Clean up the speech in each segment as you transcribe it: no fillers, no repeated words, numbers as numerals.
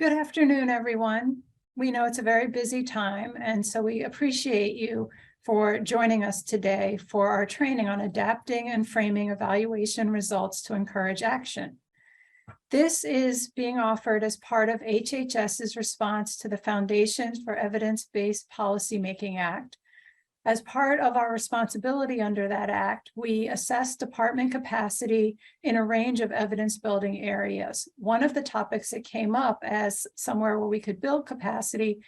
Good afternoon, everyone. We know it's a very busy time, and so we appreciate you for joining us today for our training on adapting and framing evaluation results to encourage action. This is being offered as part of HHS's response to the Foundations for Evidence-Based Policymaking Act. As part of our responsibility under that act, we assess department capacity in a range of evidence-building areas. One of the topics that came up as somewhere where we could build capacity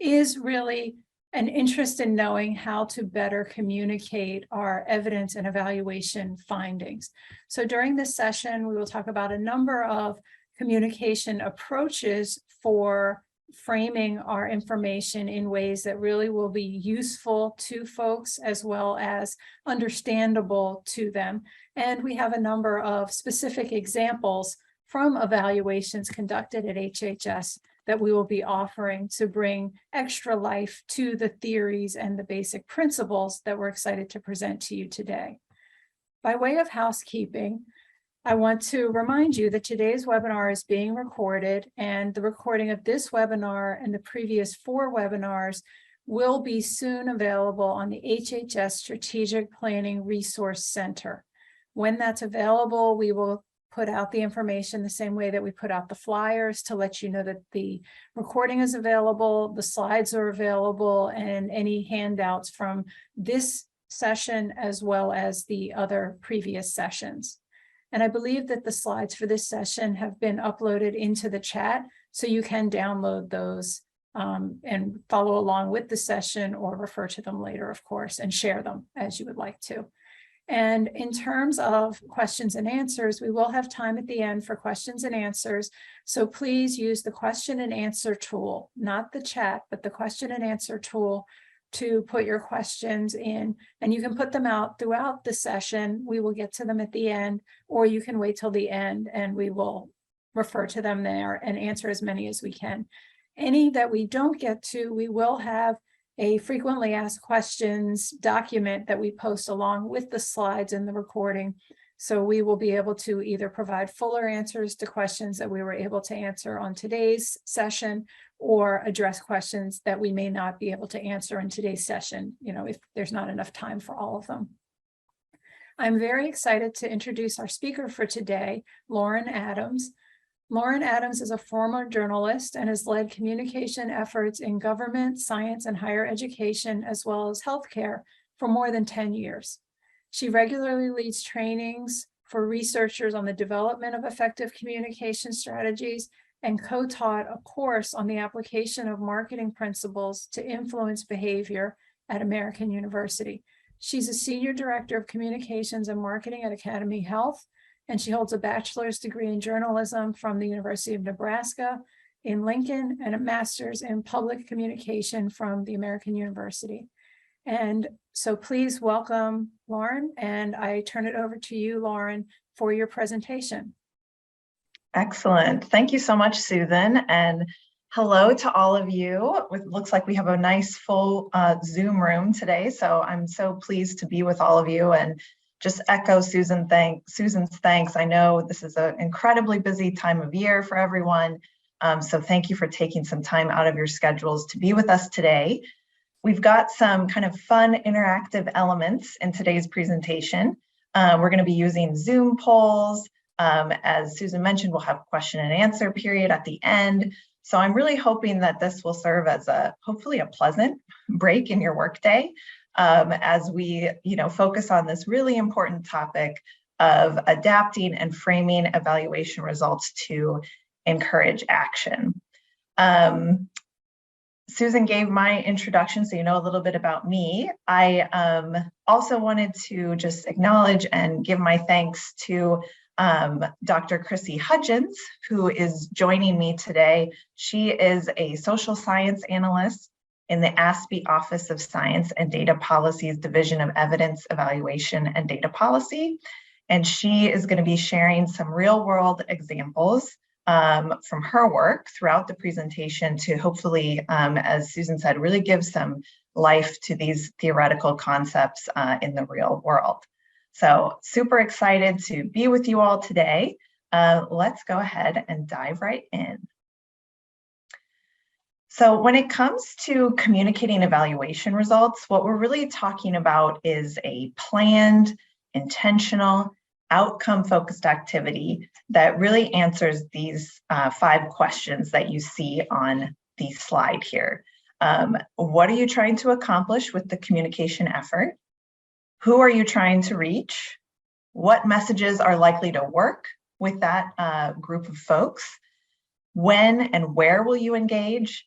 is really an interest in knowing how to better communicate our evidence and evaluation findings. So during this session, we will talk about a number of communication approaches for framing our information in ways that really will be useful to folks as well as understandable to them. And we have a number of specific examples from evaluations conducted at HHS that we will be offering to bring extra life to the theories and the basic principles that we're excited to present to you today. By way of housekeeping, I want to remind you that today's webinar is being recorded, and the recording of this webinar and the previous 4 webinars will be soon available on the HHS Strategic Planning Resource Center. When that's available, we will put out the information the same way that we put out the flyers to let you know that the recording is available, the slides are available, and any handouts from this session as well as the other previous sessions. And I believe that the slides for this session have been uploaded into the chat, so you can download those and follow along with the session or refer to them later, of course, and share them as you would like to. And in terms of questions and answers, we will have time at the end for questions and answers. So please use the question and answer tool, not the chat, but the question and answer tool to put your questions in, and you can put them out throughout the session. We will get to them at the end, or you can wait till the end and we will refer to them there and answer as many as we can. Any that we don't get to, we will have a frequently asked questions document that we post along with the slides and the recording. So we will be able to either provide fuller answers to questions that we were able to answer on today's session, or address questions that we may not be able to answer in today's session, if there's not enough time for all of them. I'm very excited to introduce our speaker for today, Lauren Adams. Lauren Adams is a former journalist and has led communication efforts in government, science, and higher education, as well as healthcare for more than 10 years. She regularly leads trainings for researchers on the development of effective communication strategies and co-taught a course on the application of marketing principles to influence behavior at American University. She's a senior director of communications and marketing at AcademyHealth, and she holds a bachelor's degree in journalism from the University of Nebraska in Lincoln and a master's in public communication from the American University. And so please welcome Lauren, and I turn it over to you, Lauren, for your presentation. Excellent. Thank you so much, Susan. And hello to all of you. It looks like we have a nice full Zoom room today. So I'm so pleased to be with all of you and just echo Susan's thanks. I know this is an incredibly busy time of year for everyone. So thank you for taking some time out of your schedules to be with us today. We've got some kind of fun interactive elements in today's presentation. We're going to be using Zoom polls. As Susan mentioned, we'll have a question and answer period at the end. So I'm really hoping that this will serve as hopefully a pleasant break in your workday as we focus on this really important topic of adapting and framing evaluation results to encourage action. Susan gave my introduction, so you know a little bit about me. I also wanted to just acknowledge and give my thanks to Dr. Chrissy Hudgens, who is joining me today. She is a social science analyst in the ASPE Office of Science and Data Policy's Division of Evidence Evaluation and Data Policy. And she is going to be sharing some real world examples from her work throughout the presentation to hopefully, as Susan said, really give some life to these theoretical concepts in the real world. So super excited to be with you all today. Let's go ahead and dive right in. So when it comes to communicating evaluation results, what we're really talking about is a planned, intentional, outcome-focused activity that really answers these 5 questions that you see on the slide here. What are you trying to accomplish with the communication effort? Who are you trying to reach? What messages are likely to work with that group of folks? When and where will you engage?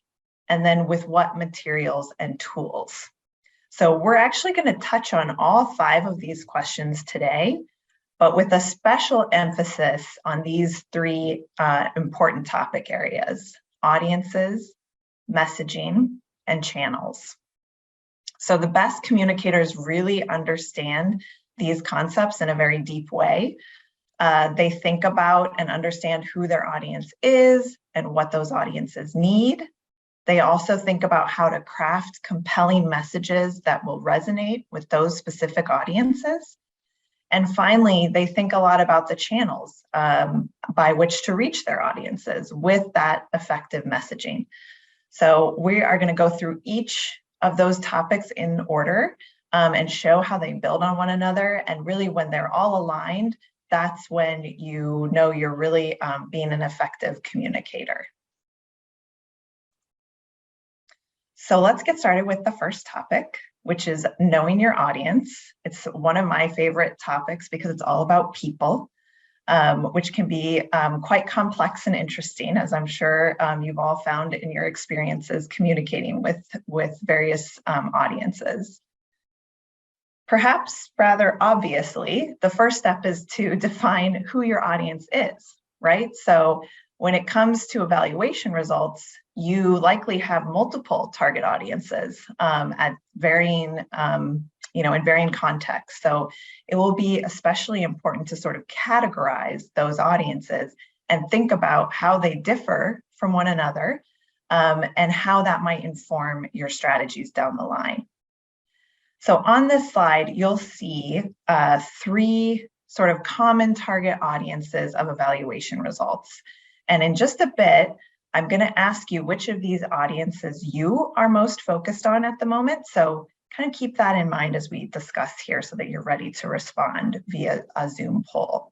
And then with what materials and tools? So we're actually going to touch on all 5 of these questions today, but with a special emphasis on these 3 important topic areas: audiences, messaging, and channels. So the best communicators really understand these concepts in a very deep way. They think about and understand who their audience is and what those audiences need. They also think about how to craft compelling messages that will resonate with those specific audiences. And finally, they think a lot about the channels by which to reach their audiences with that effective messaging. So we are going to go through each of those topics in order and show how they build on one another. And really, when they're all aligned, that's when you know you're really being an effective communicator. So let's get started with the first topic, which is knowing your audience. It's one of my favorite topics because it's all about people, which can be quite complex and interesting, as I'm sure you've all found in your experiences communicating with various audiences. Perhaps rather obviously, the first step is to define who your audience is, right? So when it comes to evaluation results, you likely have multiple target audiences at varying, in varying contexts. So it will be especially important to sort of categorize those audiences and think about how they differ from one another and how that might inform your strategies down the line. So on this slide, you'll see 3 sort of common target audiences of evaluation results. And in just a bit, I'm going to ask you which of these audiences you are most focused on at the moment. So kind of keep that in mind as we discuss here so that you're ready to respond via a Zoom poll.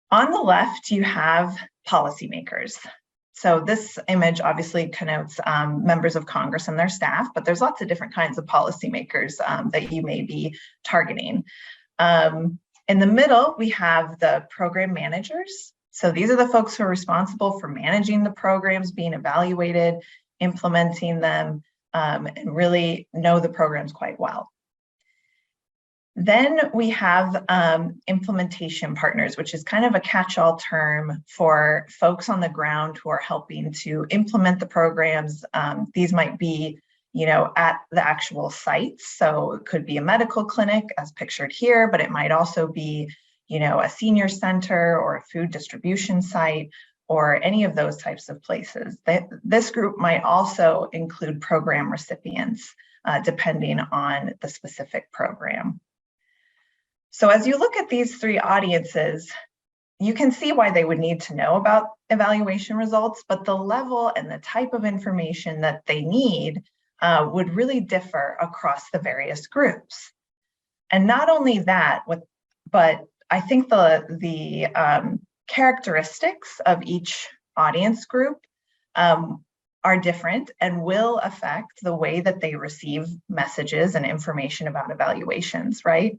On the left, you have policymakers. So this image obviously connotes members of Congress and their staff, but there's lots of different kinds of policymakers that you may be targeting. In the middle, we have the program managers. So these are the folks who are responsible for managing the programs being evaluated, implementing them, and really know the programs quite well. Then we have implementation partners, which is kind of a catch-all term for folks on the ground who are helping to implement the programs. These might be, at the actual sites. So it could be a medical clinic as pictured here, but it might also be, a senior center or a food distribution site or any of those types of places. This group might also include program recipients, depending on the specific program. So as you look at these 3 audiences, you can see why they would need to know about evaluation results, but the level and the type of information that they need would really differ across the various groups. And not only that, but I think the characteristics of each audience group are different and will affect the way that they receive messages and information about evaluations, right?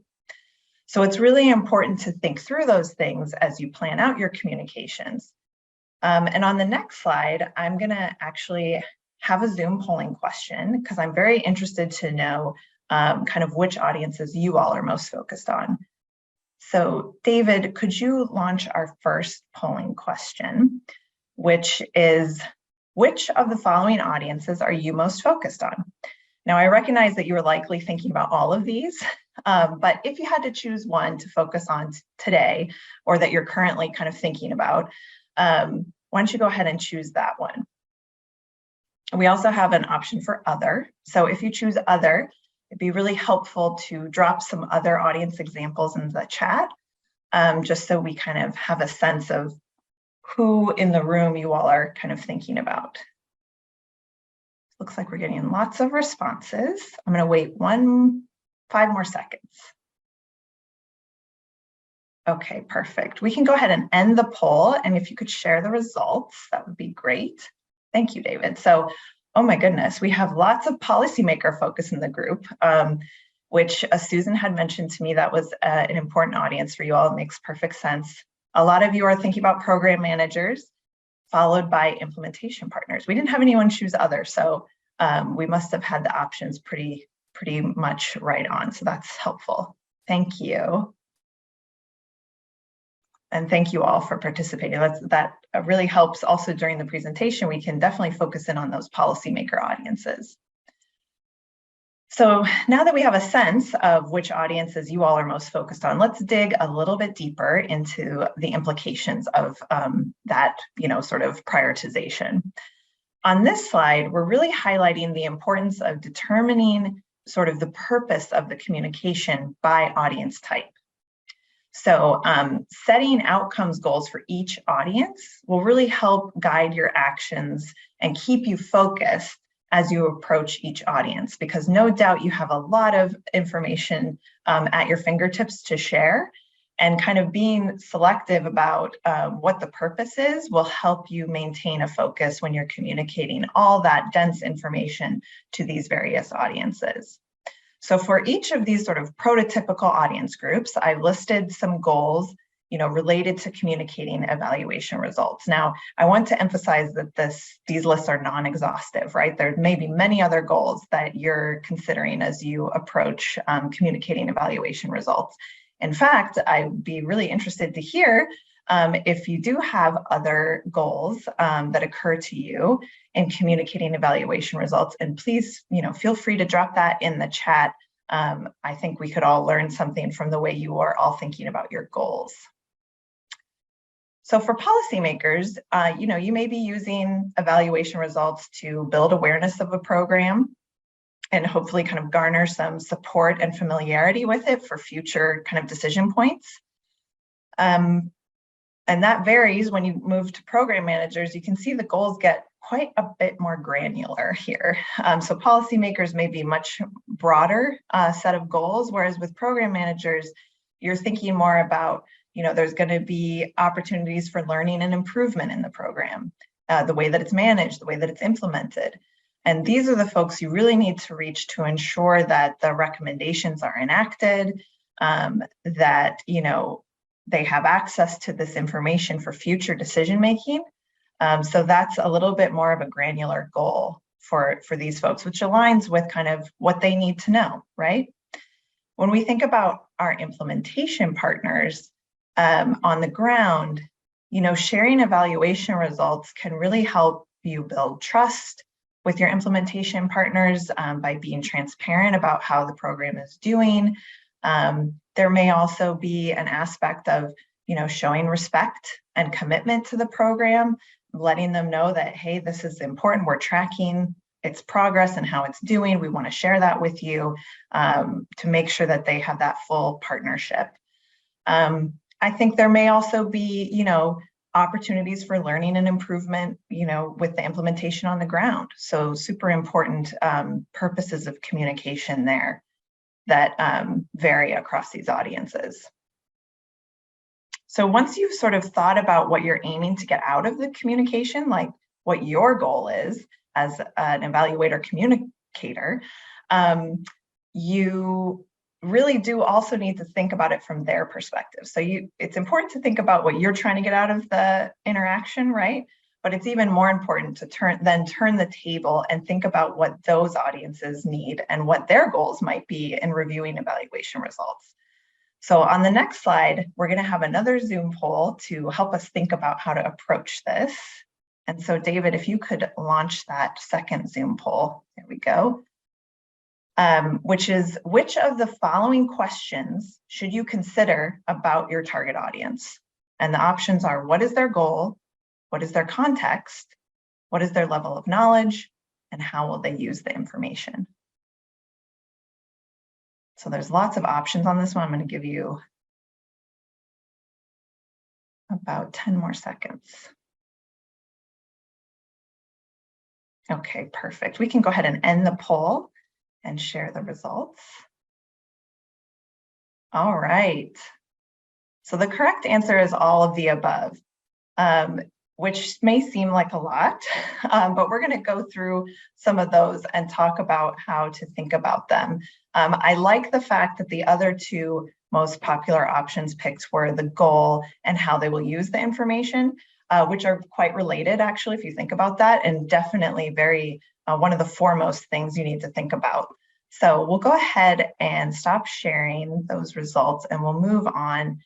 So it's really important to think through those things as you plan out your communications. And on the next slide, I'm going to actually have a Zoom polling question because I'm very interested to know kind of which audiences you all are most focused on. So David, could you launch our first polling question, which is, which of the following audiences are you most focused on? Now, I recognize that you're likely thinking about all of these, but if you had to choose one to focus on today, or that you're currently kind of thinking about, why don't you go ahead and choose that one? We also have an option for other. So if you choose other, it'd be really helpful to drop some other audience examples in the chat, just so we kind of have a sense of who in the room you all are kind of thinking about. Looks like we're getting lots of responses. I'm going to wait 5 more seconds. Okay, perfect. We can go ahead and end the poll. And if you could share the results, that would be great. Thank you, David. So, oh my goodness, we have lots of policymaker focus in the group, which Susan had mentioned to me that was an important audience for you all. It makes perfect sense. A lot of you are thinking about program managers, followed by implementation partners. We didn't have anyone choose other, so we must have had the options pretty much right on. So that's helpful. Thank you. And thank you all for participating. That really helps also during the presentation. We can definitely focus in on those policymaker audiences. So now that we have a sense of which audiences you all are most focused on, let's dig a little bit deeper into the implications of that, sort of prioritization. On this slide, we're really highlighting the importance of determining sort of the purpose of the communication by audience type. So setting outcomes goals for each audience will really help guide your actions and keep you focused as you approach each audience, because no doubt you have a lot of information at your fingertips to share, and kind of being selective about what the purpose is will help you maintain a focus when you're communicating all that dense information to these various audiences. So for each of these sort of prototypical audience groups, I've listed some goals, related to communicating evaluation results. Now, I want to emphasize that these lists are non-exhaustive, right? There may be many other goals that you're considering as you approach communicating evaluation results. In fact, I'd be really interested to hear if you do have other goals that occur to you in communicating evaluation results, and please, feel free to drop that in the chat. I think we could all learn something from the way you are all thinking about your goals. So for policymakers, you may be using evaluation results to build awareness of a program and hopefully kind of garner some support and familiarity with it for future kind of decision points. And that varies when you move to program managers. You can see the goals get quite a bit more granular here. So policymakers may be much broader set of goals, whereas with program managers, you're thinking more about, there's going to be opportunities for learning and improvement in the program, the way that it's managed, the way that it's implemented. And these are the folks you really need to reach to ensure that the recommendations are enacted, that, they have access to this information for future decision making. So that's a little bit more of a granular goal for these folks, which aligns with kind of what they need to know, right? When we think about our implementation partners on the ground, sharing evaluation results can really help you build trust with your implementation partners by being transparent about how the program is doing. There may also be an aspect of, showing respect and commitment to the program, letting them know that, hey, this is important. We're tracking its progress and how it's doing. We want to share that with you to make sure that they have that full partnership. I think there may also be, opportunities for learning and improvement, with the implementation on the ground. So super important purposes of communication there that vary across these audiences. So once you've sort of thought about what you're aiming to get out of the communication, like what your goal is as an evaluator communicator, you really do also need to think about it from their perspective. So it's important to think about what you're trying to get out of the interaction, right? But it's even more important to turn the table and think about what those audiences need and what their goals might be in reviewing evaluation results. So on the next slide, we're going to have another Zoom poll to help us think about how to approach this. And so David, if you could launch that second Zoom poll, there we go. Which is, which of the following questions should you consider about your target audience? And the options are, what is their goal? What is their context? What is their level of knowledge? And how will they use the information? So there's lots of options on this one. I'm going to give you about 10 more seconds. Okay, perfect. We can go ahead and end the poll and share the results. All right. So the correct answer is all of the above, which may seem like a lot, but we're going to go through some of those and talk about how to think about them. I like the fact that the other two most popular options picked were the goal and how they will use the information, which are quite related, actually, if you think about that, and definitely very one of the foremost things you need to think about. So we'll go ahead and stop sharing those results and we'll move on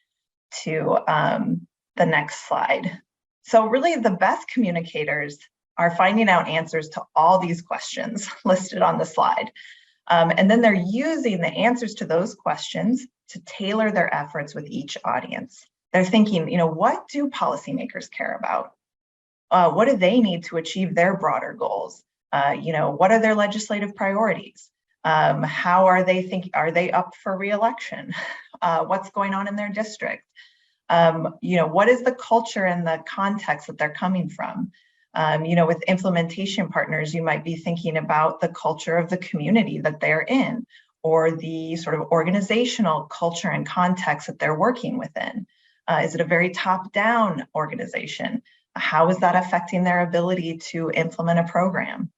to the next slide. So really the best communicators are finding out answers to all these questions listed on the slide. And then they're using the answers to those questions to tailor their efforts with each audience. They're thinking, what do policymakers care about? What do they need to achieve their broader goals? What are their legislative priorities? How are they thinking? Are they up for re-election? What's going on in their district? What is the culture and the context that they're coming from? With implementation partners, you might be thinking about the culture of the community that they're in, or the sort of organizational culture and context that they're working within. Is it a very top-down organization? How is that affecting their ability to implement a program?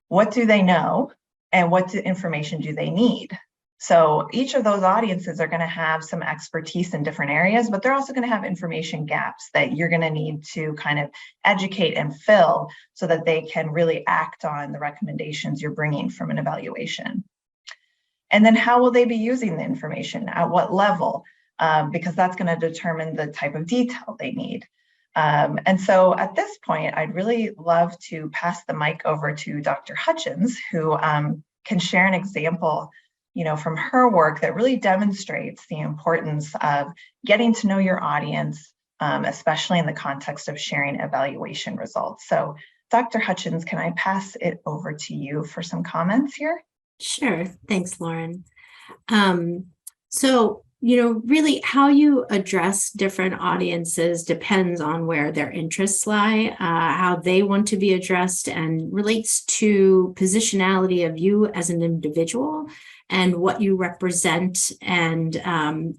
What do they know? And what information do they need? So each of those audiences are going to have some expertise in different areas, but they're also going to have information gaps that you're going to need to kind of educate and fill so that they can really act on the recommendations you're bringing from an evaluation. And then how will they be using the information? At what level? Because that's going to determine the type of detail they need. And so at this point, I'd really love to pass the mic over to Dr. Hutchins, who can share an example from her work that really demonstrates the importance of getting to know your audience, especially in the context of sharing evaluation results. So Dr. Hutchins, can I pass it over to you for some comments here? Sure. Thanks, Lauren. So, really how you address different audiences depends on where their interests lie, how they want to be addressed, and relates to positionality of you as an individual and what you represent and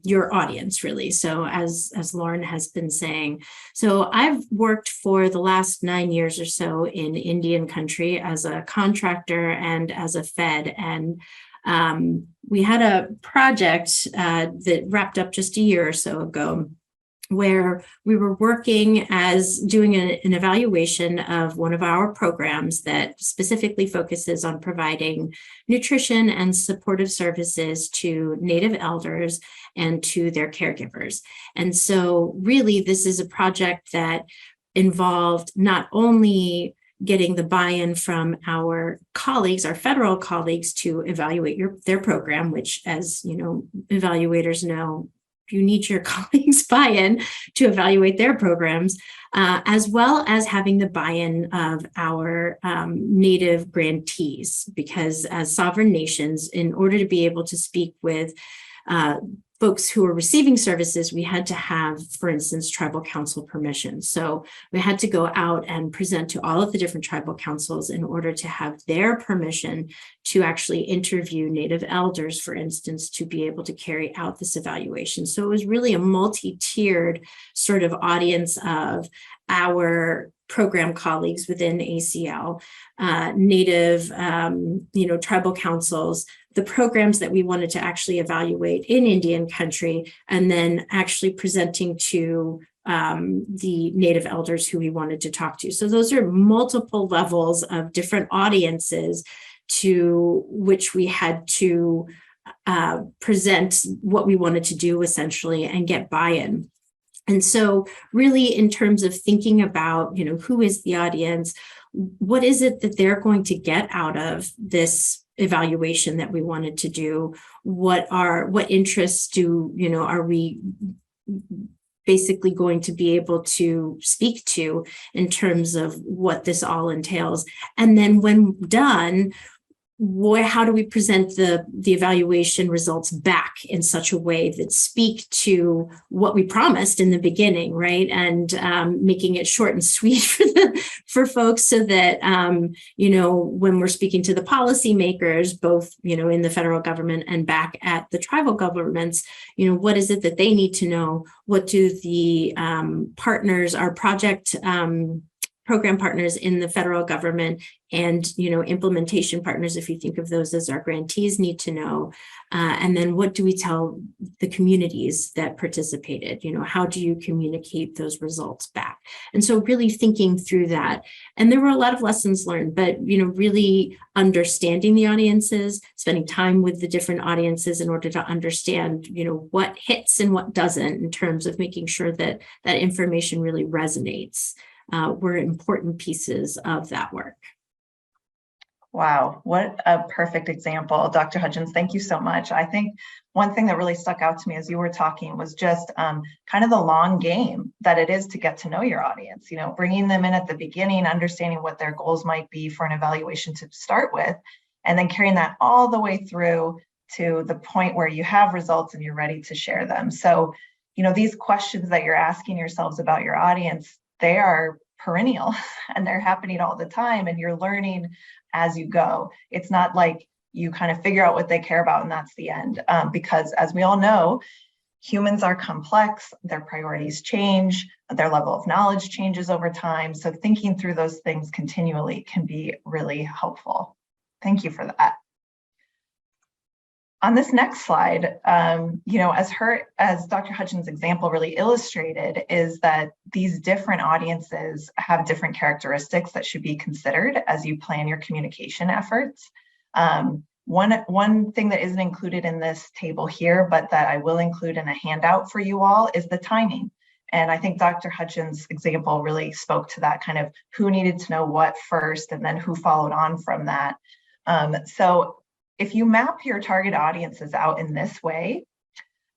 your audience, really. So as Lauren has been saying, so I've worked for the last 9 years or so in Indian country as a contractor and as a Fed. And we had a project that wrapped up just a year or so ago, where we were working as doing an evaluation of one of our programs that specifically focuses on providing nutrition and supportive services to Native elders and to their caregivers. And so really, this is a project that involved not only getting the buy-in from our colleagues, our federal colleagues, to evaluate their program, which, as evaluators know, you need your colleagues' buy-in to evaluate their programs, as well as having the buy-in of our Native grantees, because as sovereign nations, in order to be able to speak with folks who are receiving services, we had to have, for instance, tribal council permission. So we had to go out and present to all of the different tribal councils in order to have their permission to actually interview Native elders, for instance, to be able to carry out this evaluation. So it was really a multi-tiered sort of audience of our program colleagues within ACL, Native, tribal councils, the programs that we wanted to actually evaluate in Indian country, and then actually presenting to the Native elders who we wanted to talk to. So those are multiple levels of different audiences to which we had to present what we wanted to do essentially and get buy-in. And so really in terms of thinking about, who is the audience, what is it that they're going to get out of this evaluation that we wanted to do? What interests are we basically going to be able to speak to in terms of what this all entails? And then when done, how do we present the evaluation results back in such a way that speak to what we promised in the beginning, right? And making it short and sweet for folks, so that when we're speaking to the policymakers, both in the federal government and back at the tribal governments, what is it that they need to know? What do the partners, our project program partners in the federal government and implementation partners, if you think of those as our grantees, need to know? And then what do we tell the communities that participated? How do you communicate those results back? And so really thinking through that. And there were a lot of lessons learned, but really understanding the audiences, spending time with the different audiences in order to understand what hits and what doesn't, in terms of making sure that that information really resonates, were important pieces of that work. Wow, what a perfect example. Dr. Hudgens, thank you so much. I think one thing that really stuck out to me as you were talking was just kind of the long game that it is to get to know your audience, bringing them in at the beginning, understanding what their goals might be for an evaluation to start with, and then carrying that all the way through to the point where you have results and you're ready to share them. So, these questions that you're asking yourselves about your audience, they are perennial and they're happening all the time, and you're learning as you go. It's not like you kind of figure out what they care about and that's the end, because as we all know, humans are complex, their priorities change, their level of knowledge changes over time. So thinking through those things continually can be really helpful. Thank you for that. On this next slide, as Dr. Hudgens' example really illustrated, is that these different audiences have different characteristics that should be considered as you plan your communication efforts. One thing that isn't included in this table here, but that I will include in a handout for you all, is the timing. And I think Dr. Hudgens' example really spoke to that, kind of who needed to know what first and then who followed on from that. So if you map your target audiences out in this way,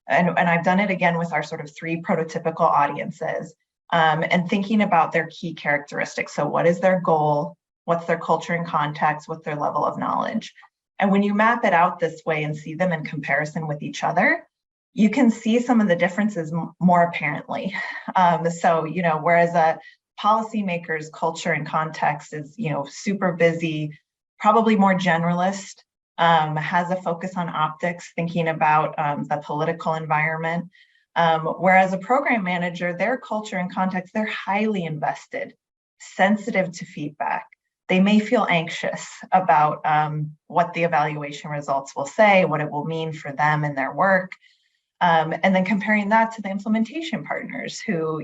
and I've done it again with our sort of 3 prototypical audiences, and thinking about their key characteristics. So what is their goal? What's their culture and context? What's their level of knowledge? And when you map it out this way and see them in comparison with each other, you can see some of the differences more apparently. So, whereas a policymaker's culture and context is, super busy, probably more generalist, has a focus on optics, thinking about the political environment. Whereas a program manager, their culture and context, they're highly invested, sensitive to feedback. They may feel anxious about what the evaluation results will say, what it will mean for them and their work. And then comparing that to the implementation partners who,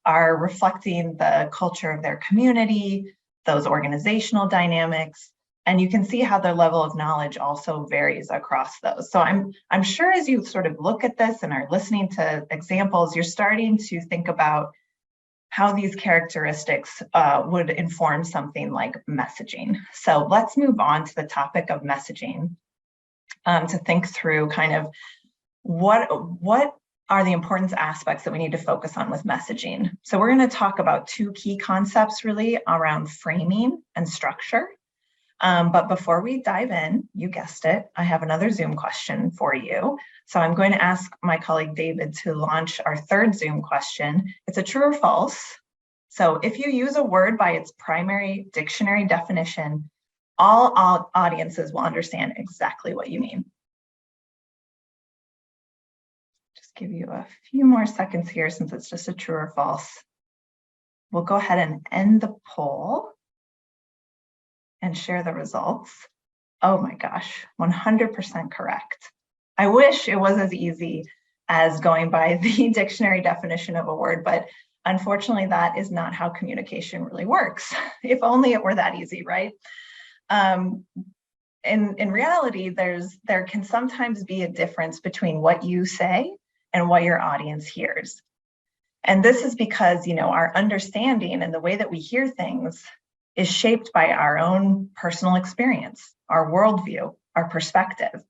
are reflecting the culture of their community, those organizational dynamics. And you can see how their level of knowledge also varies across those. So I'm sure as you sort of look at this and are listening to examples, you're starting to think about how these characteristics would inform something like messaging. So let's move on to the topic of messaging, to think through kind of what are the important aspects that we need to focus on with messaging. So we're going to talk about 2 key concepts really around framing and structure. But before we dive in, you guessed it, I have another Zoom question for you. So I'm going to ask my colleague David to launch our 3rd Zoom question. It's a true or false. So if you use a word by its primary dictionary definition, all audiences will understand exactly what you mean. Just give you a few more seconds here since it's just a true or false. We'll go ahead and end the poll and share the results. Oh my gosh, 100% correct. I wish it was as easy as going by the dictionary definition of a word, but unfortunately that is not how communication really works. If only it were that easy, right? In reality, there can sometimes be a difference between what you say and what your audience hears. And this is because, our understanding and the way that we hear things is shaped by our own personal experience, our worldview, our perspective.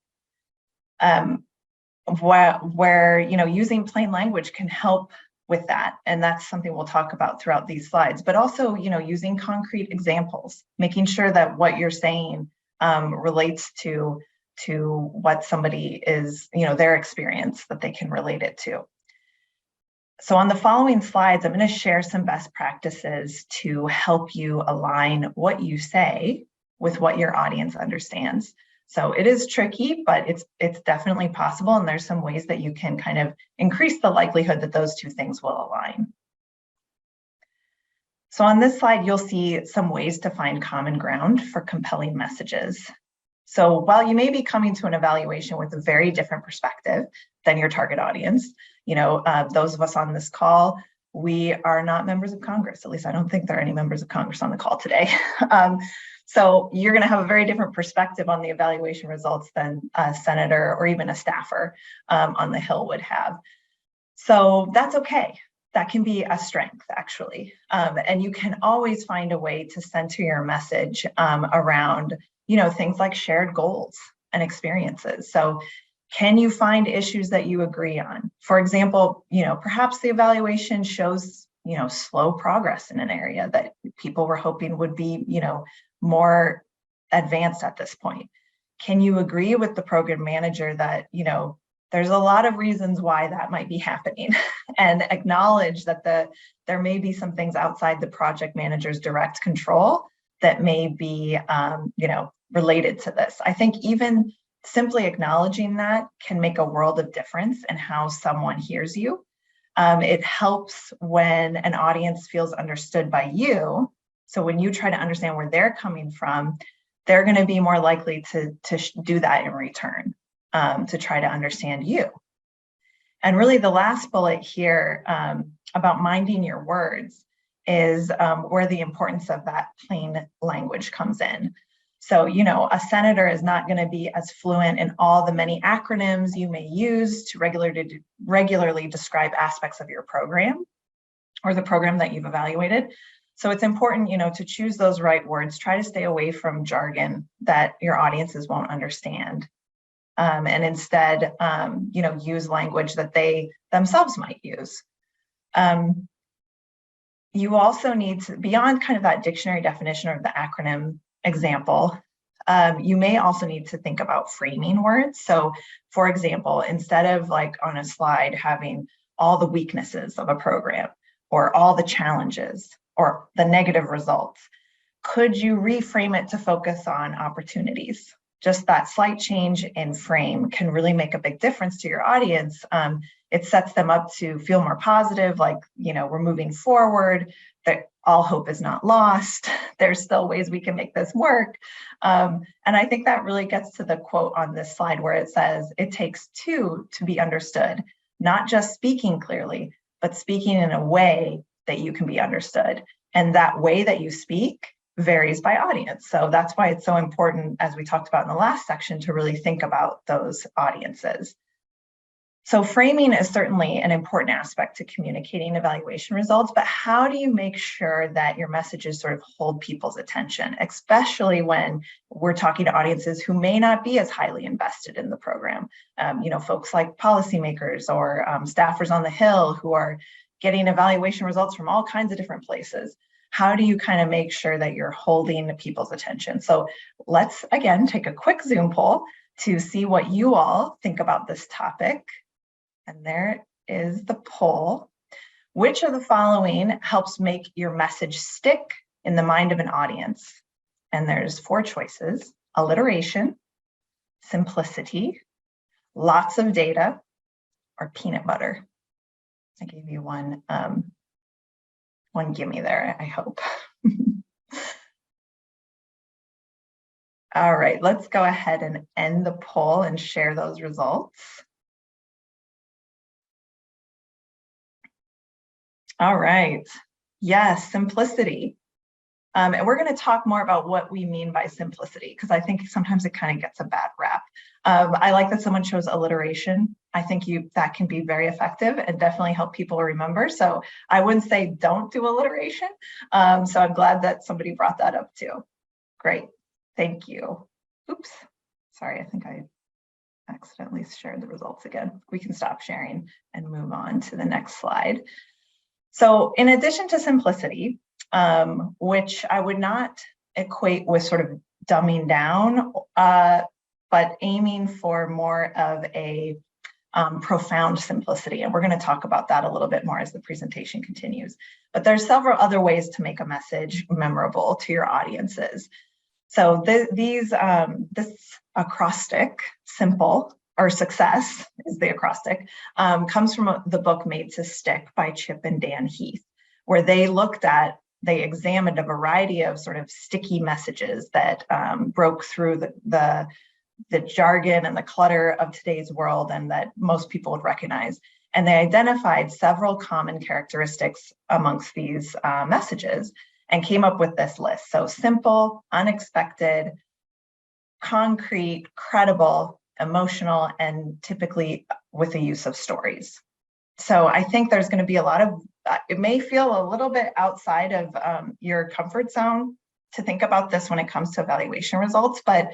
Where using plain language can help with that. And that's something we'll talk about throughout these slides, but also, using concrete examples, making sure that what you're saying relates to what somebody is, their experience that they can relate it to. So on the following slides, I'm going to share some best practices to help you align what you say with what your audience understands. So it is tricky, but it's definitely possible. And there's some ways that you can kind of increase the likelihood that those two things will align. So on this slide, you'll see some ways to find common ground for compelling messages. So while you may be coming to an evaluation with a very different perspective than your target audience, those of us on this call, we are not members of Congress. At least I don't think there are any members of Congress on the call today. So you're going to have a very different perspective on the evaluation results than a senator or even a staffer on the Hill would have. So that's okay. That can be a strength, actually. And you can always find a way to center your message around things like shared goals and experiences. So can you find issues that you agree on? For example, perhaps the evaluation shows, slow progress in an area that people were hoping would be, more advanced at this point. Can you agree with the program manager that, there's a lot of reasons why that might be happening and acknowledge that there may be some things outside the project manager's direct control that may be, related to this. I think even simply acknowledging that can make a world of difference in how someone hears you. It helps when an audience feels understood by you. So when you try to understand where they're coming from, they're going to be more likely to do that in return, to try to understand you. And really the last bullet here about minding your words is where the importance of that plain language comes in. So, a senator is not going to be as fluent in all the many acronyms you may use to regularly describe aspects of your program or the program that you've evaluated. So it's important, to choose those right words. Try to stay away from jargon that your audiences won't understand. And instead, use language that they themselves might use. You also need to, beyond kind of that dictionary definition or the acronym example, you may also need to think about framing words. So for example, instead of like on a slide having all the weaknesses of a program or all the challenges or the negative results, could you reframe it to focus on opportunities? Just that slight change in frame can really make a big difference to your audience. It sets them up to feel more positive, like, we're moving forward, that all hope is not lost. There's still ways we can make this work. And I think that really gets to the quote on this slide where it says, it takes two to be understood, not just speaking clearly, but speaking in a way that you can be understood. And that way that you speak varies by audience. So that's why it's so important, as we talked about in the last section, to really think about those audiences. So framing is certainly an important aspect to communicating evaluation results, but how do you make sure that your messages sort of hold people's attention, especially when we're talking to audiences who may not be as highly invested in the program? Folks like policymakers or staffers on the Hill who are getting evaluation results from all kinds of different places. How do you kind of make sure that you're holding people's attention? So let's, again, take a quick Zoom poll to see what you all think about this topic. And there is the poll. Which of the following helps make your message stick in the mind of an audience? And there's 4 choices: alliteration, simplicity, lots of data, or peanut butter. I gave you one gimme there, I hope. All right, let's go ahead and end the poll and share those results. All right, yes, simplicity. And we're going to talk more about what we mean by simplicity, because I think sometimes it kind of gets a bad rap. I like that someone chose alliteration. I think that can be very effective and definitely help people remember. So I wouldn't say don't do alliteration. So I'm glad that somebody brought that up too. Great, thank you. Oops, sorry, I think I accidentally shared the results again. We can stop sharing and move on to the next slide. So in addition to simplicity, which I would not equate with sort of dumbing down, but aiming for more of a profound simplicity. And we're going to talk about that a little bit more as the presentation continues. But there's several other ways to make a message memorable to your audiences. So this acrostic, simple, or success is the acrostic, comes from the book Made to Stick by Chip and Dan Heath, where they examined a variety of sort of sticky messages that broke through the jargon and the clutter of today's world and that most people would recognize. And they identified several common characteristics amongst these messages and came up with this list. So simple, unexpected, concrete, credible, emotional, and typically with the use of stories. So I think there's going to be a lot of, it may feel a little bit outside of your comfort zone to think about this when it comes to evaluation results, but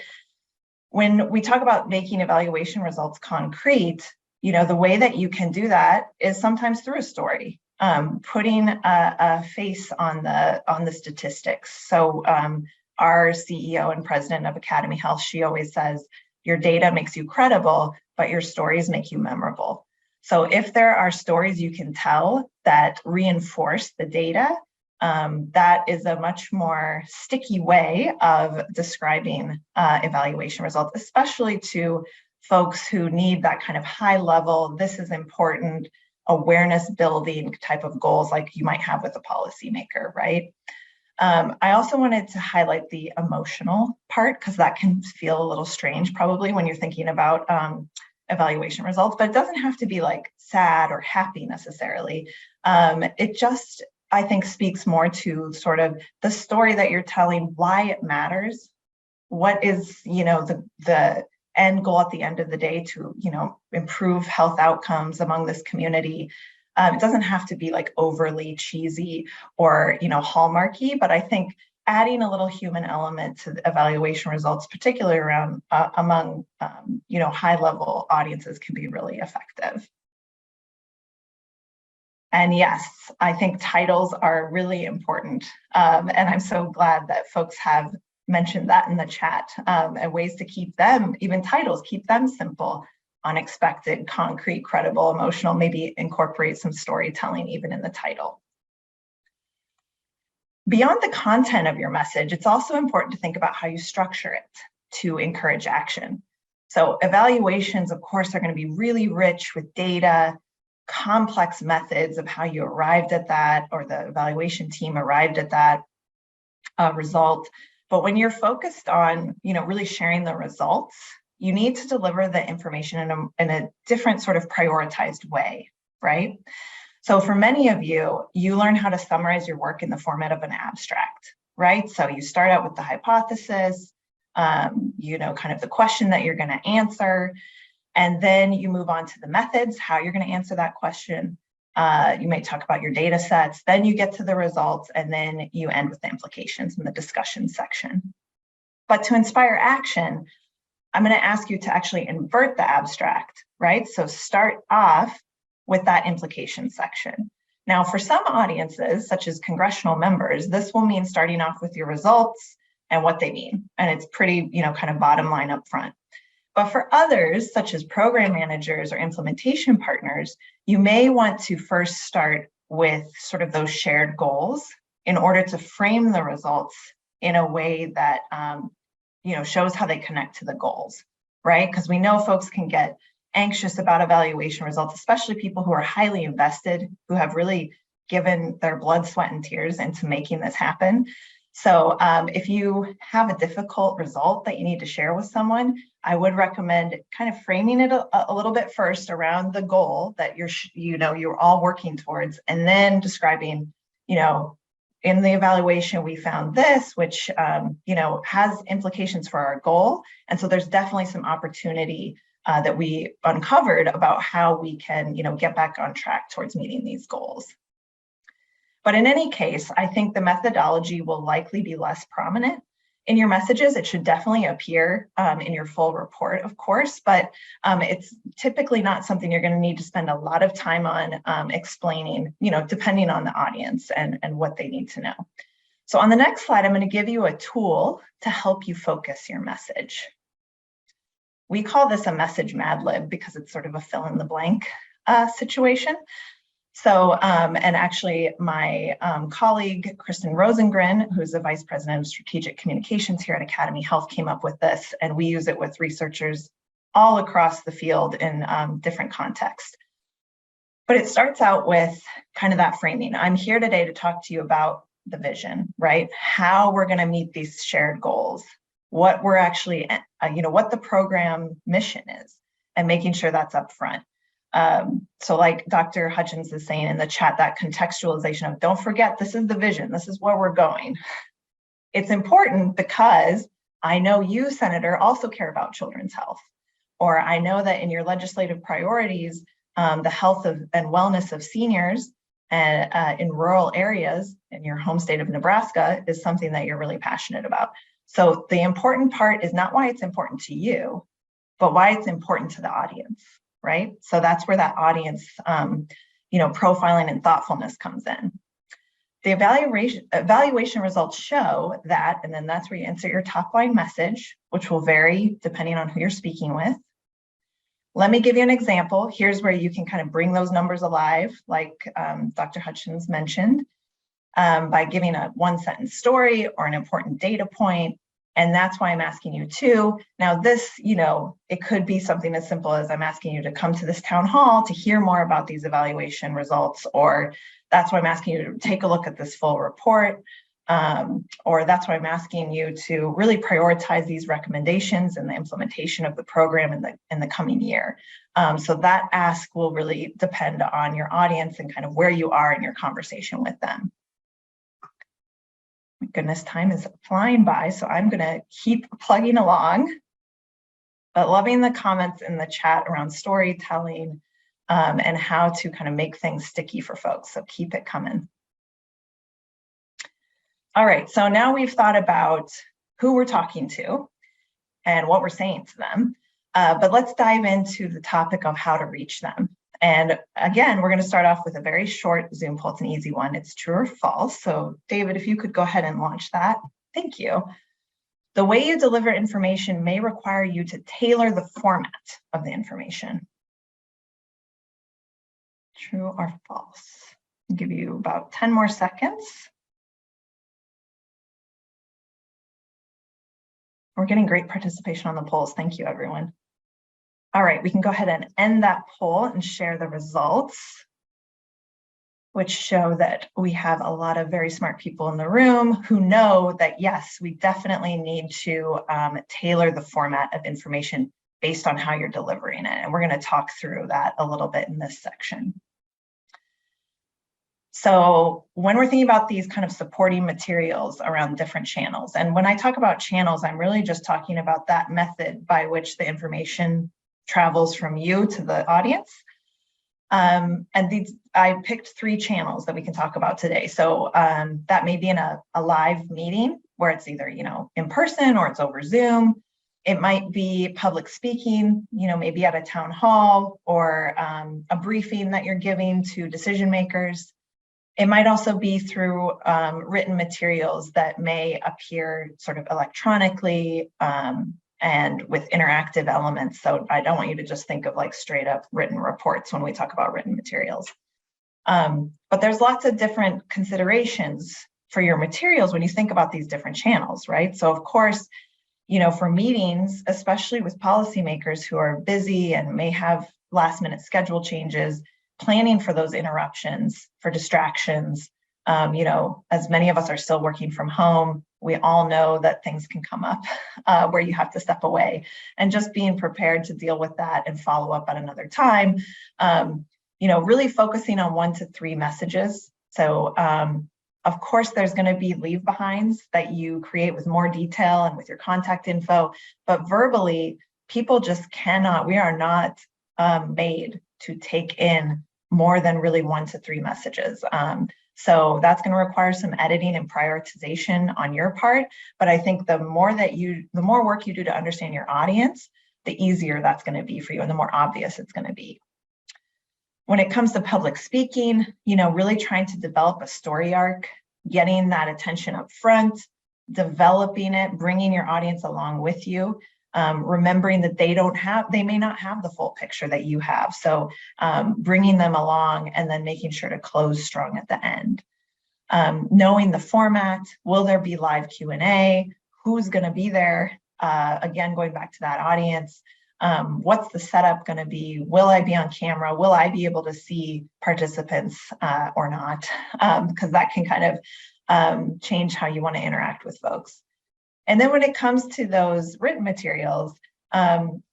when we talk about making evaluation results concrete, the way that you can do that is sometimes through a story, putting a face on the statistics. So our CEO and president of AcademyHealth, she always says, your data makes you credible, but your stories make you memorable. So if there are stories you can tell that reinforce the data, that is a much more sticky way of describing evaluation results, especially to folks who need that kind of high level, this is important, awareness building type of goals like you might have with a policymaker, right? I also wanted to highlight the emotional part because that can feel a little strange probably when you're thinking about evaluation results, but it doesn't have to be like sad or happy necessarily. It just, I think, speaks more to sort of the story that you're telling, why it matters, what is, the end goal at the end of the day to, improve health outcomes among this community. It doesn't have to be like overly cheesy or, hallmarky, but I think adding a little human element to the evaluation results, particularly around among, high level audiences, can be really effective. And yes, I think titles are really important. And I'm so glad that folks have mentioned that in the chat, and ways to keep them, even titles, keep them simple, unexpected, concrete, credible, emotional, maybe incorporate some storytelling even in the title. Beyond the content of your message, it's also important to think about how you structure it to encourage action. So evaluations, of course, are going to be really rich with data, complex methods of how you arrived at that, or the evaluation team arrived at that result. But when you're focused on, really sharing the results, you need to deliver the information in a different sort of prioritized way, right? So for many of you, you learn how to summarize your work in the format of an abstract, right? So you start out with the hypothesis, kind of the question that you're going to answer, and then you move on to the methods, how you're going to answer that question. You may talk about your data sets, then you get to the results, and then you end with the implications in the discussion section. But to inspire action, I'm going to ask you to actually invert the abstract, right? So start off with that implication section. Now, for some audiences, such as congressional members, this will mean starting off with your results and what they mean. And it's pretty, kind of bottom line up front. But for others, such as program managers or implementation partners, you may want to first start with sort of those shared goals in order to frame the results in a way that, shows how they connect to the goals, right? Because we know folks can get anxious about evaluation results, especially people who are highly invested, who have really given their blood, sweat, and tears into making this happen. So if you have a difficult result that you need to share with someone, I would recommend kind of framing it a little bit first around the goal that you're all working towards, and then describing, in the evaluation, we found this, which, has implications for our goal. And so there's definitely some opportunity that we uncovered about how we can, get back on track towards meeting these goals. But in any case, I think the methodology will likely be less prominent in your messages. It should definitely appear in your full report, of course, but it's typically not something you're going to need to spend a lot of time on explaining, depending on the audience and what they need to know. So on the next slide, I'm going to give you a tool to help you focus your message. We call this a message Mad Lib because it's sort of a fill in the blank situation. So, and actually my colleague, Kristen Rosengren, who's the Vice President of Strategic Communications here at Academy Health, came up with this, and we use it with researchers all across the field in different contexts. But it starts out with kind of that framing. I'm here today to talk to you about the vision, right? How we're going to meet these shared goals, what we're actually, what the program mission is, and making sure that's up front. So like Dr. Hutchins is saying in the chat, that contextualization of don't forget, this is the vision, this is where we're going. It's important because I know you, Senator, also care about children's health, or I know that in your legislative priorities, the health and wellness of seniors in rural areas in your home state of Nebraska is something that you're really passionate about. So the important part is not why it's important to you, but why it's important to the audience. Right? So that's where that audience, profiling and thoughtfulness comes in. The evaluation results show that, and then that's where you insert your top line message, which will vary depending on who you're speaking with. Let me give you an example. Here's where you can kind of bring those numbers alive, like Dr. Hutchins mentioned, by giving a one-sentence story or an important data point. And that's why I'm asking you too. Now this, it could be something as simple as I'm asking you to come to this town hall to hear more about these evaluation results, or that's why I'm asking you to take a look at this full report, or that's why I'm asking you to really prioritize these recommendations and the implementation of the program in the coming year. So that ask will really depend on your audience and kind of where you are in your conversation with them. My goodness, time is flying by, so I'm going to keep plugging along, but loving the comments in the chat around storytelling and how to kind of make things sticky for folks. So keep it coming. All right, so now we've thought about who we're talking to and what we're saying to them, but let's dive into the topic of how to reach them. And again, we're going to start off with a very short Zoom poll. It's an easy one. It's true or false. So David, if you could go ahead and launch that. Thank you. The way you deliver information may require you to tailor the format of the information. True or false? I'll give you about 10 more seconds. We're getting great participation on the polls. Thank you, everyone. All right, we can go ahead and end that poll and share the results, which show that we have a lot of very smart people in the room who know that, yes, we definitely need to tailor the format of information based on how you're delivering it. And we're going to talk through that a little bit in this section. So when we're thinking about these kind of supporting materials around different channels, and when I talk about channels, I'm really just talking about that method by which the information travels from you to the audience. And I picked 3 channels that we can talk about today. So that may be in a live meeting where it's either, in person or it's over Zoom. It might be public speaking, maybe at a town hall or a briefing that you're giving to decision makers. It might also be through written materials that may appear sort of electronically and with interactive elements. So I don't want you to just think of like straight up written reports when we talk about written materials. But there's lots of different considerations for your materials when you think about these different channels, right? So of course, for meetings, especially with policymakers who are busy and may have last minute schedule changes, planning for those interruptions, for distractions, as many of us are still working from home, we all know that things can come up where you have to step away, and just being prepared to deal with that and follow up at another time, really focusing on 1 to 3 messages. So of course, there's going to be leave behinds that you create with more detail and with your contact info, but verbally, people just cannot, we are not made to take in more than really 1 to 3 messages. So that's going to require some editing and prioritization on your part. But I think the more work you do to understand your audience, the easier that's going to be for you and the more obvious it's going to be. When it comes to public speaking, really trying to develop a story arc getting that attention up front, developing it, bringing your audience along with you, remembering that they may not have the full picture that you have. So bringing them along and then making sure to close strong at the end. Knowing the format, will there be live Q&A? Who's going to be there? Again, going back to that audience, what's the setup going to be? Will I be on camera? Will I be able to see participants or not? Because that can kind of change how you want to interact with folks. And then when it comes to those written materials,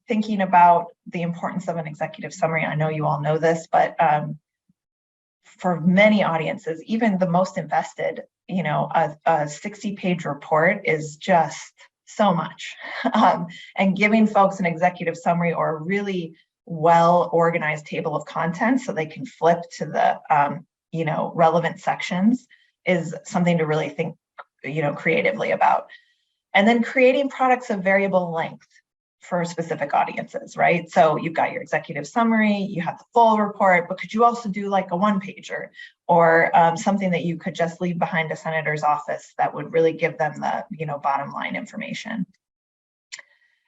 thinking about the importance of an executive summary. I know you all know this, but for many audiences, even the most invested, a 60-page report is just so much. And giving folks an executive summary or a really well-organized table of contents so they can flip to the relevant sections is something to really think creatively about. And then creating products of variable length for specific audiences, right? So you've got your executive summary, you have the full report, but could you also do like a one-pager or something that you could just leave behind a senator's office that would really give them the bottom line information?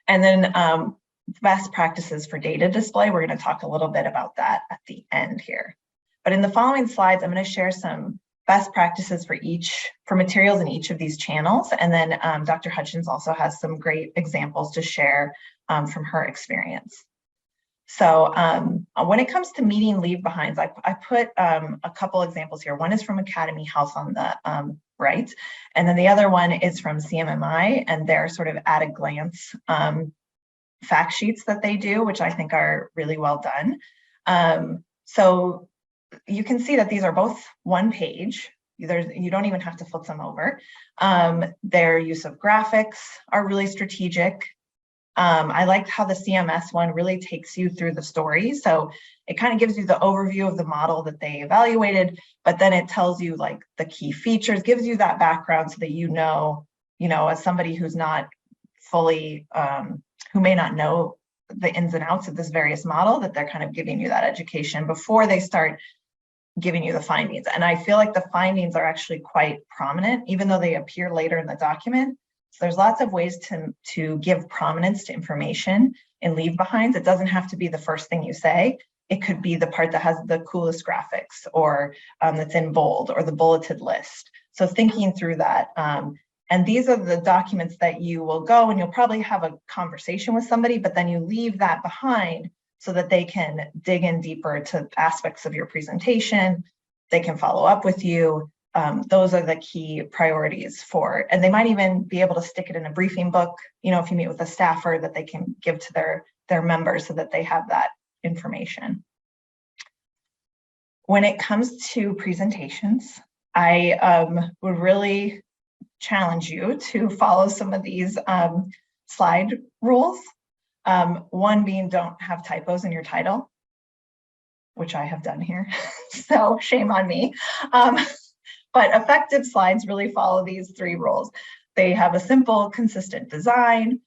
And then best practices for data display. We're going to talk a little bit about that at the end here. But in the following slides, I'm going to share some best practices for materials in each of these channels. And then Dr. Hutchins also has some great examples to share from her experience. So when it comes to meeting leave behinds, I put a couple examples here. One is from AcademyHealth on the right, and then the other one is from CMMI and their sort of at a glance fact sheets that they do, which I think are really well done. So you can see that these are both one page. You don't even have to flip them over. Their use of graphics are really strategic. I liked how the CMS one really takes you through the story. So it kind of gives you the overview of the model that they evaluated, but then it tells you like the key features, gives you that background so that as somebody who's not fully, who may not know the ins and outs of this various model, that they're kind of giving you that education before they start giving you the findings. And I feel like the findings are actually quite prominent, even though they appear later in the document. So there's lots of ways to give prominence to information in leave behinds. It doesn't have to be the first thing you say. It could be the part that has the coolest graphics or that's in bold or the bulleted list. So thinking through that. And these are the documents that you will go and you'll probably have a conversation with somebody, but then you leave that behind so that they can dig in deeper to aspects of your presentation. They can follow up with you. Those are the key priorities and they might even be able to stick it in a briefing book, if you meet with a staffer, that they can give to their members so that they have that information. When it comes to presentations, I would really challenge you to follow some of these slide rules. One being, don't have typos in your title, which I have done here, so shame on me. But effective slides really follow these three rules. They have a simple, consistent design.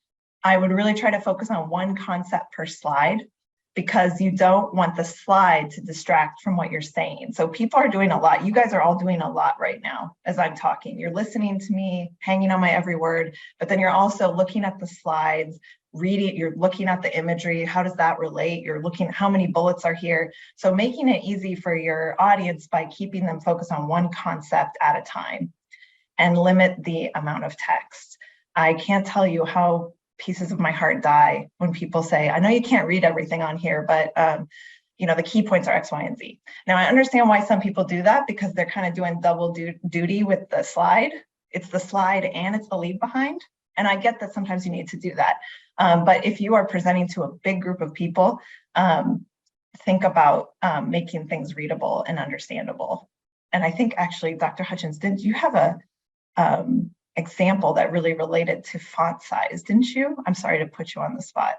I would really try to focus on one concept per slide because you don't want the slide to distract from what you're saying. So people are doing a lot. You guys are all doing a lot right now as I'm talking. You're listening to me, hanging on my every word, but then you're also looking at the slides, reading, you're looking at the imagery, how does that relate? You're looking at how many bullets are here. So making it easy for your audience by keeping them focused on one concept at a time and limit the amount of text. I can't tell you how pieces of my heart die when people say, I know you can't read everything on here, but the key points are X, Y, and Z. Now I understand why some people do that because they're kind of doing double duty with the slide. It's the slide and it's the leave behind. And I get that sometimes you need to do that. But if you are presenting to a big group of people, think about making things readable and understandable. And I think actually, Dr. Hutchins, didn't you have a example that really related to font size, didn't you? I'm sorry to put you on the spot.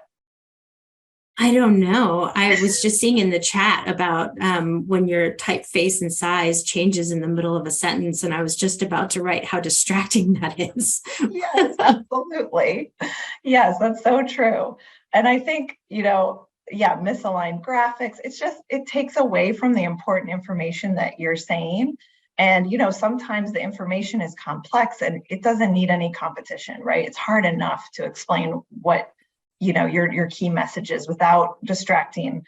I don't know. I was just seeing in the chat about when your typeface and size changes in the middle of a sentence, and I was just about to write how distracting that is. Yes, absolutely. Yes, that's so true. And I think, misaligned graphics, it takes away from the important information that you're saying. And, sometimes the information is complex and it doesn't need any competition, right? It's hard enough to explain what, your key messages without distracting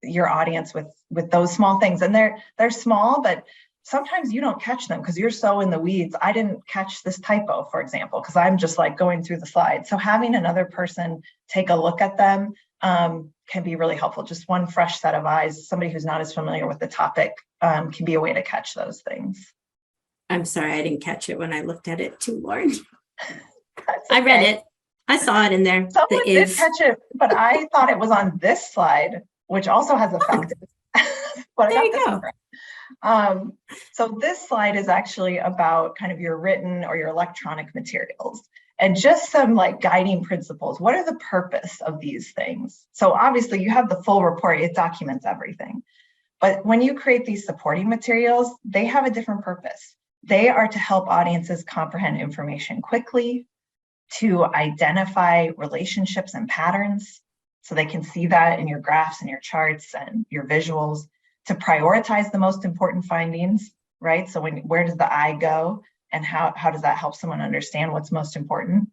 your audience with those small things. And they're small, but sometimes you don't catch them because you're so in the weeds. I didn't catch this typo, for example, because I'm just like going through the slides. So having another person take a look at them can be really helpful. Just one fresh set of eyes, somebody who's not as familiar with the topic can be a way to catch those things. I'm sorry, I didn't catch it when I looked at it too, Lauren. Okay. I read it. I saw it in there. Someone did catch it, but I thought it was on this slide, which also has effective. But there you go. So this slide is actually about kind of your written or your electronic materials and just some like guiding principles. What are the purpose of these things? So obviously you have the full report, it documents everything. But when you create these supporting materials, they have a different purpose. They are to help audiences comprehend information quickly, to identify relationships and patterns, so they can see that in your graphs and your charts and your visuals, to prioritize the most important findings, right? So where does the eye go and how does that help someone understand what's most important?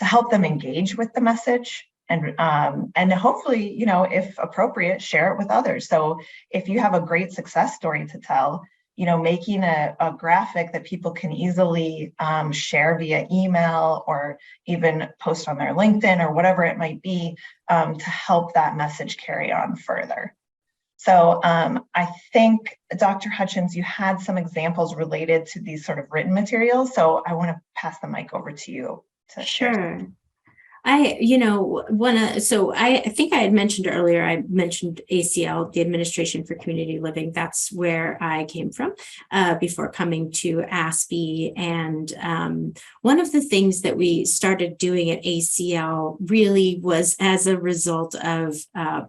To help them engage with the message and hopefully, if appropriate, share it with others. So if you have a great success story to tell, making a graphic that people can easily share via email or even post on their LinkedIn or whatever it might be to help that message carry on further. So I think, Dr. Hutchins, you had some examples related to these sort of written materials. So I want to pass the mic over to you to share. Sure. I think I had mentioned earlier, I mentioned ACL, the Administration for Community Living. That's where I came from before coming to ASPE. And one of the things that we started doing at ACL really was as a result of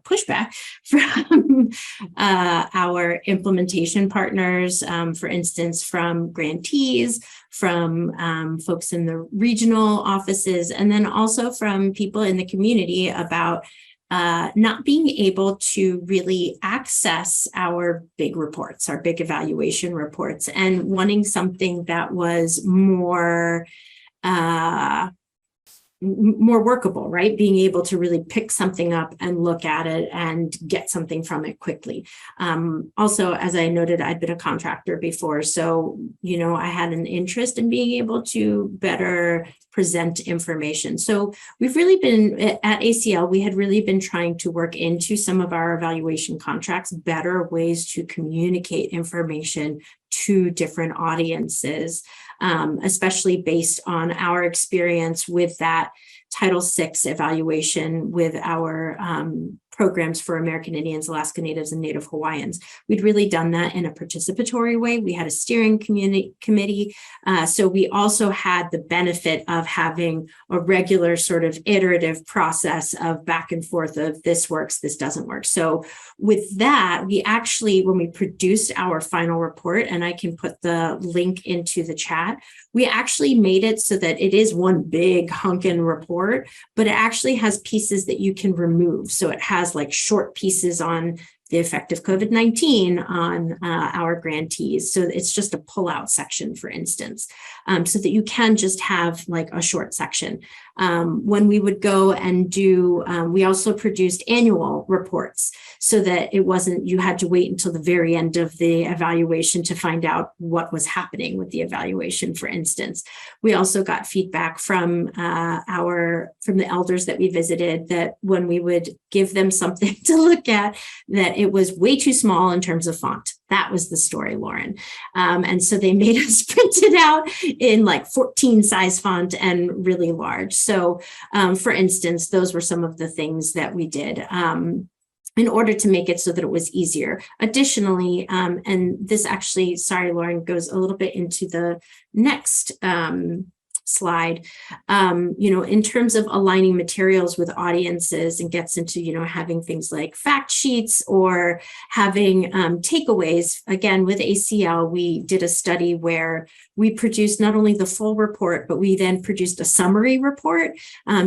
pushback from our implementation partners, for instance, from grantees, from folks in the regional offices, and then also from people in the community about not being able to really access our big reports, our big evaluation reports, and wanting something that was more workable, right? Being able to really pick something up and look at it and get something from it quickly. Also, as I noted, I'd been a contractor before. So, I had an interest in being able to better present information. So we've really been at ACL, we had really been trying to work into some of our evaluation contracts, better ways to communicate information to different audiences, especially based on our experience with that Title VI evaluation with our programs for American Indians, Alaska Natives, and Native Hawaiians. We'd really done that in a participatory way. We had a steering committee. So we also had the benefit of having a regular sort of iterative process of back and forth of this works, this doesn't work. So with that, we actually, when we produced our final report, and I can put the link into the chat, we actually made it so that it is one big hunkin' report, but it actually has pieces that you can remove. So it has like short pieces on the effect of COVID-19 on our grantees. So it's just a pull-out section, for instance, so that you can just have like a short section. When we would go and do, we also produced annual reports so that it wasn't, you had to wait until the very end of the evaluation to find out what was happening with the evaluation, for instance. We also got feedback from the elders that we visited that when we would give them something to look at, that it was way too small in terms of font. That was the story, Lauren. And so they made us print it out in like 14 size font and really large. So for instance, those were some of the things that we did in order to make it so that it was easier. Additionally, and this actually, sorry, Lauren, goes a little bit into the next slide, in terms of aligning materials with audiences, and gets into, having things like fact sheets or having takeaways. Again, with ACL, we did a study where we produced not only the full report, but we then produced a summary report.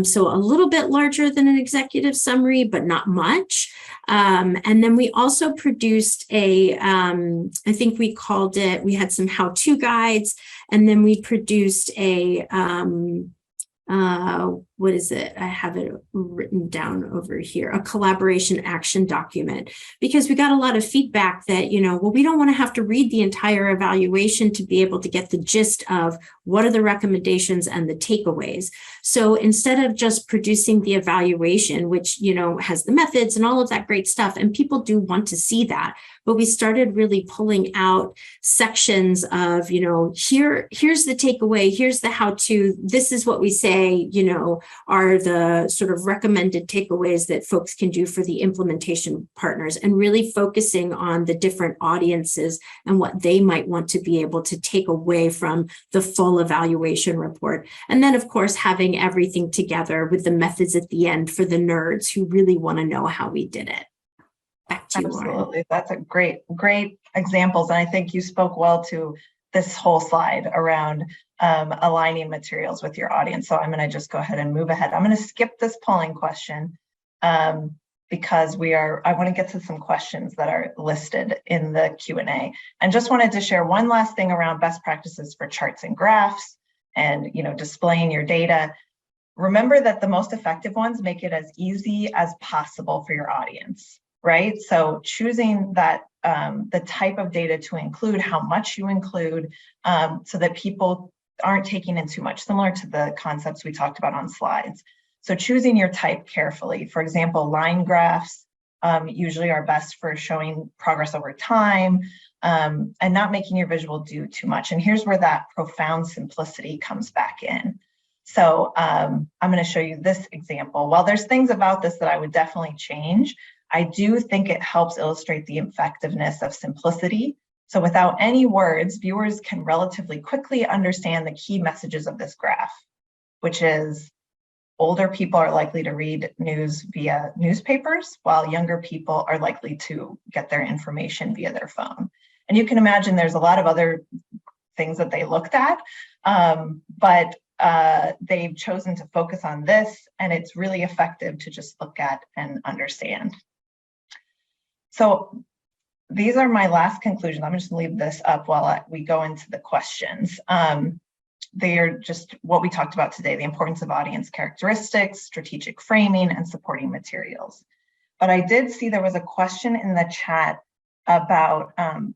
So a little bit larger than an executive summary, but not much. And then we also produced I think we called it, we had some how-to guides, and then we produced what is it? I have it written down over here, a collaboration action document, because we got a lot of feedback that, we don't want to have to read the entire evaluation to be able to get the gist of what are the recommendations and the takeaways. So instead of just producing the evaluation, which, has the methods and all of that great stuff, and people do want to see that, but we started really pulling out sections of, here's the takeaway, here's the how-to, this is what we say, are the sort of recommended takeaways that folks can do for the implementation partners, and really focusing on the different audiences and what they might want to be able to take away from the full evaluation report. And then, of course, having everything together with the methods at the end for the nerds who really want to know how we did it. Back to you, Lauren. Absolutely. That's a great examples. And I think you spoke well to this whole slide around aligning materials with your audience. So I'm going to just go ahead and move ahead. I'm going to skip this polling question because I want to get to some questions that are listed in the Q&A. And just wanted to share one last thing around best practices for charts and graphs and, displaying your data. Remember that the most effective ones make it as easy as possible for your audience, right? So choosing that the type of data to include, how much you include, so that people aren't taking in too much, similar to the concepts we talked about on slides. So choosing your type carefully. For example, line graphs usually are best for showing progress over time and not making your visual do too much. And here's where that profound simplicity comes back in. So I'm going to show you this example. While there's things about this that I would definitely change, I do think it helps illustrate the effectiveness of simplicity. So without any words, viewers can relatively quickly understand the key messages of this graph, which is older people are likely to read news via newspapers, while younger people are likely to get their information via their phone. And you can imagine there's a lot of other things that they looked at, but they've chosen to focus on this, and it's really effective to just look at and understand. So these are my last conclusions. I'm just going to leave this up while we go into the questions. They are just what we talked about today, the importance of audience characteristics, strategic framing, and supporting materials. But I did see there was a question in the chat about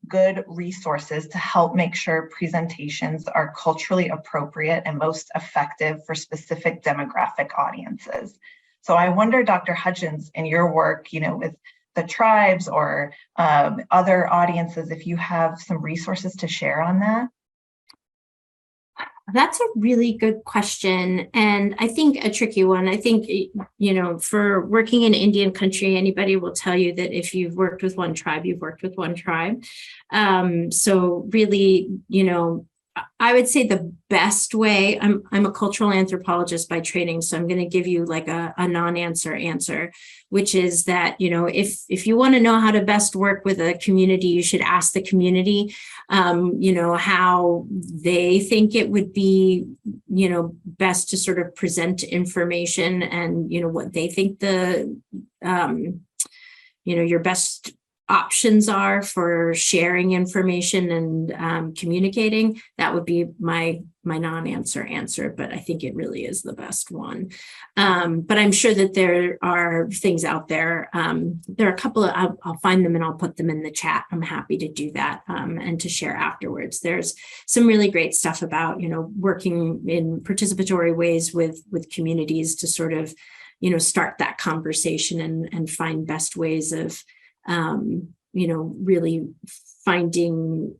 good resources to help make sure presentations are culturally appropriate and most effective for specific demographic audiences. So I wonder, Dr. Hutchins, in your work, with the tribes or other audiences, if you have some resources to share on that? That's a really good question, and I think a tricky one. I think, for working in Indian country, anybody will tell you that if you've worked with one tribe, you've worked with one tribe. So really, I would say the best way, I'm a cultural anthropologist by training, so I'm going to give you like a non-answer answer, which is that, if you want to know how to best work with a community, you should ask the community, how they think it would be, best to sort of present information, and, what they think the, your best options are for sharing information and communicating. That would be my non-answer answer, but I think it really is the best one. But I'm sure that there are things out there. There are a couple of, I'll find them and I'll put them in the chat. I'm happy to do that and to share afterwards. There's some really great stuff about, working in participatory ways with communities to sort of, start that conversation and find best ways of really finding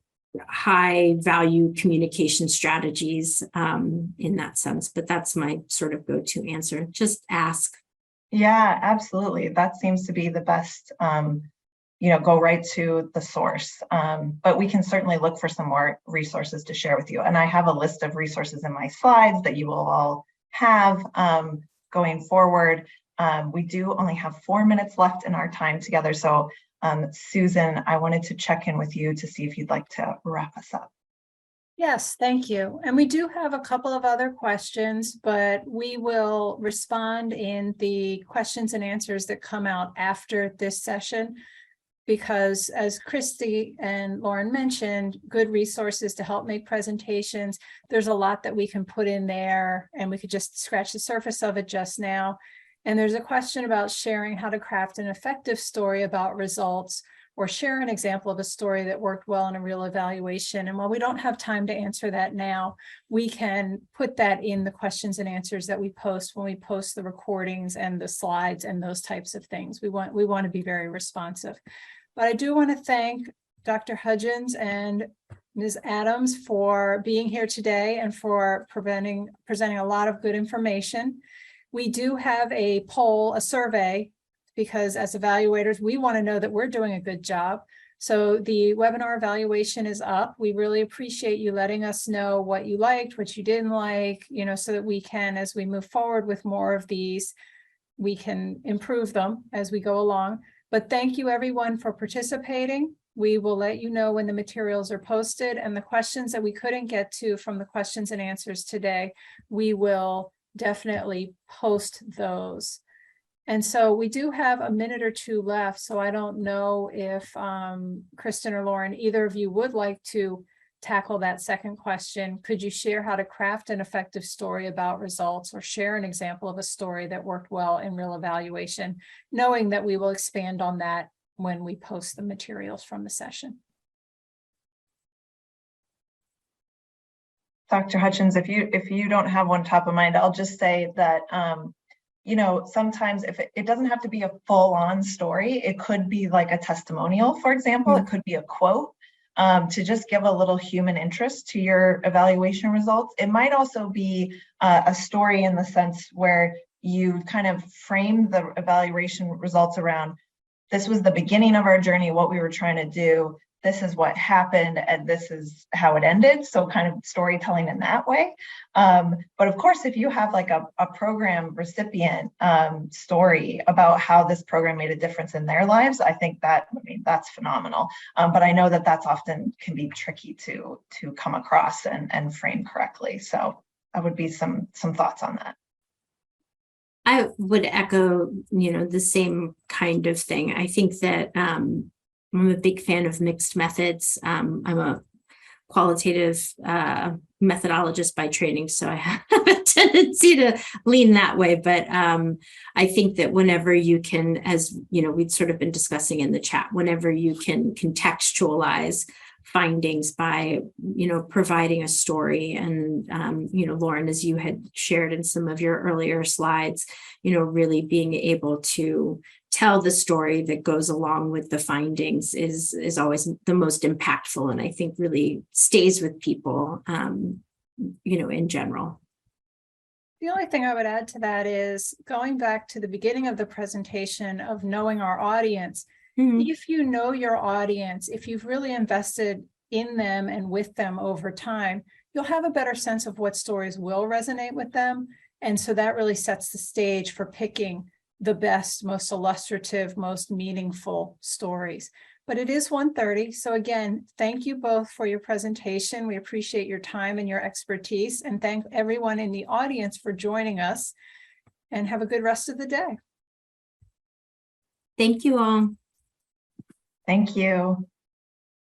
high value communication strategies in that sense. But that's my sort of go-to answer. Just ask. Yeah, absolutely. That seems to be the best go right to the source. But we can certainly look for some more resources to share with you. And I have a list of resources in my slides that you will all have going forward. We do only have 4 minutes left in our time together. So Susan, I wanted to check in with you to see if you'd like to wrap us up. Yes, thank you. And we do have a couple of other questions, but we will respond in the questions and answers that come out after this session. Because as Christy and Lauren mentioned, good resources to help make presentations. There's a lot that we can put in there, and we could just scratch the surface of it just now. And there's a question about sharing how to craft an effective story about results, or share an example of a story that worked well in a real evaluation. And while we don't have time to answer that now, we can put that in the questions and answers that we post when we post the recordings and the slides and those types of things. We want to be very responsive. But I do want to thank Dr. Hudgens and Ms. Adams for being here today and for presenting a lot of good information. We do have a poll, a survey, because as evaluators, we want to know that we're doing a good job. So the webinar evaluation is up. We really appreciate you letting us know what you liked, what you didn't like, so that we can, as we move forward with more of these, we can improve them as we go along. But thank you everyone for participating. We will let you know when the materials are posted, and the questions that we couldn't get to from the questions and answers today, we will definitely post those. And so we do have a minute or two left. So I don't know if Kristen or Lauren, either of you would like to tackle that second question. Could you share how to craft an effective story about results, or share an example of a story that worked well in real evaluation, knowing that we will expand on that when we post the materials from the session? Dr. Hutchins, if you don't have one top of mind, I'll just say that sometimes if it doesn't have to be a full-on story, it could be like a testimonial, for example. It could be a quote. To just give a little human interest to your evaluation results. It might also be a story in the sense where you kind of frame the evaluation results around, this was the beginning of our journey, what we were trying to do, this is what happened, and this is how it ended. So kind of storytelling in that way. But of course, if you have like a program recipient story about how this program made a difference in their lives, I think that's phenomenal. But I know that that's often can be tricky to come across and frame correctly. So that would be some thoughts on that. I would echo, the same kind of thing. I think that I'm a big fan of mixed methods. I'm a qualitative methodologist by training, so I have a tendency to lean that way. But I think that whenever you can, as we'd sort of been discussing in the chat, whenever you can contextualize findings by providing a story, and Lauren, as you had shared in some of your earlier slides, really being able to tell the story that goes along with the findings is always the most impactful, and I think really stays with people in general. The only thing I would add to that is going back to the beginning of the presentation of knowing our audience. If you know your audience, if you've really invested in them and with them over time, you'll have a better sense of what stories will resonate with them. And so that really sets the stage for picking the best, most illustrative, most meaningful stories. But it is 1:30. So again, thank you both for your presentation. We appreciate your time and your expertise, and thank everyone in the audience for joining us, and have a good rest of the day. Thank you all. Thank you.